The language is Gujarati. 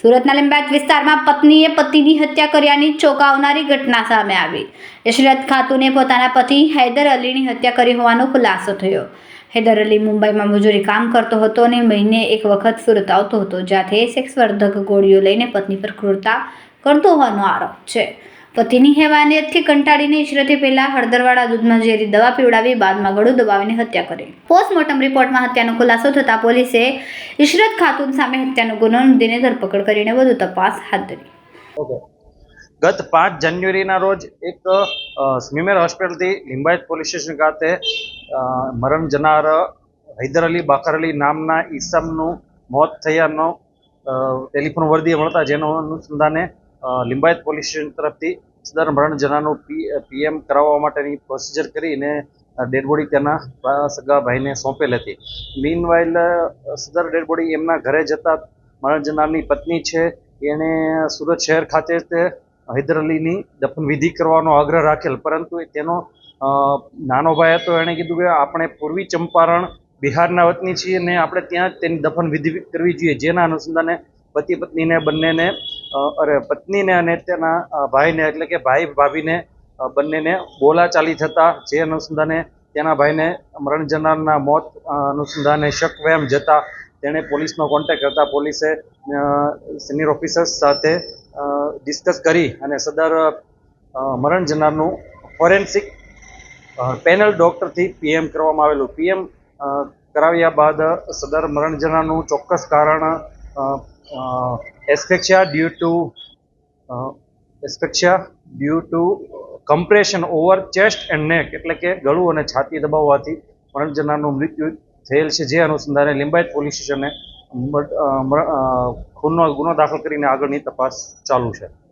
સુરતના લિંબાયત વિસ્તારમાં પત્નીએ પતિની હત્યા કર્યાની ચોંકાવનારી ઘટના સામે આવી। ઇશરત ખાતુને પોતાના પતિ હૈદર અલીની હત્યા કરી હોવાનો ખુલાસો થયો। હૈદર અલી મુંબઈમાં મજૂરી કામ કરતો હતો અને મહિને એક વખત સુરત આવતો હતો, જ્યાંથી સેક્સવર્ધક ગોળીઓ લઈને પત્ની પર ક્રૂરતા કરતો હોવાનો આરોપ છે। પતિની હેવાનિયતથી કંટાળીને ઇશરતે પહેલા હળદરવાળા દૂધમાં ઝેરી દવા પીવડાવી બાદમાં ગળું દબાવીને હત્યા કરી। પોસ્ટમોર્ટમ રિપોર્ટમાં હત્યાનો ખુલાસો થતાં પોલીસે ઇશરત ખાતુન સામે હત્યાનો ગુનો નોંધીને ધરપકડ કરીને વધુ તપાસ હાથ ધરી। ગત 5 જાન્યુઆરીના રોજ એક સ્મીમેર હોસ્પિટલથી લિંબાયત પોલીસ સ્ટેશન ખાતે મરણ જનાર હૈદર અલી બાકર અલી નામના ઈસમનું મોત થયાનો ટેલિફોન વર્દી મળતા જેનો અનુસંધાને લિંબાયત પોલીસ સ્ટેશન તરફથી સદર મરણ જનારનું પીએમ કરાવવા માટેની પ્રોસિજર કરીને ડેડ બોડી તેના સગા ભાઈને સોંપેલ હતી। મીનવાઇલ સદર ડેડ બોડી એમના ઘરે જતા મરણ જનારની પત્ની છે એણે સુરત શહેર ખાતે તે હૈદર અલીની દફનવિધિ કરવાનો આગ્રહ રાખેલ, પરંતુ તેનો નાનો ભાઈ હતો એણે કીધું કે આપણે પૂર્વી ચંપારણ બિહારના વતની છીએ અને આપણે ત્યાં તેની દફનવિધિ કરવી જોઈએ, જેના અનુસંધાને પતિ પત્નીને બંનેને પત્નીને અને તેના ભાઈને એટલે કે ભાઈ ભાભીને બંનેને બોલાચાલી થતા જે અનુસંધાને તેના ભાઈને મરણ જનારના મોત અનુસંધાને શક વહેમ જતા તેણે પોલીસનો કોન્ટેક્ટ કરતા પોલીસે સિનિયર ઓફિસર્સ સાથે ડિસ્કસ કરી અને સદર મરણ જનારનું ફોરેન્સિક પેનલ ડૉક્ટરથી પીએમ કરવામાં આવેલું। પીએમ કરાવ્યા બાદ સદર મરણ જનારનું ચોક્કસ કારણ asphyxia due to compression over chest and neck એટલે કે ગળું અને છાતી દબાવવાથી મરણ જનારનું મૃત્યુ થયેલ છે, જે અનુસંધાને લિંબાયત પોલીસ સ્ટેશને ખૂનનો ગુનો દાખલ કરીને આગળની તપાસ ચાલુ છે।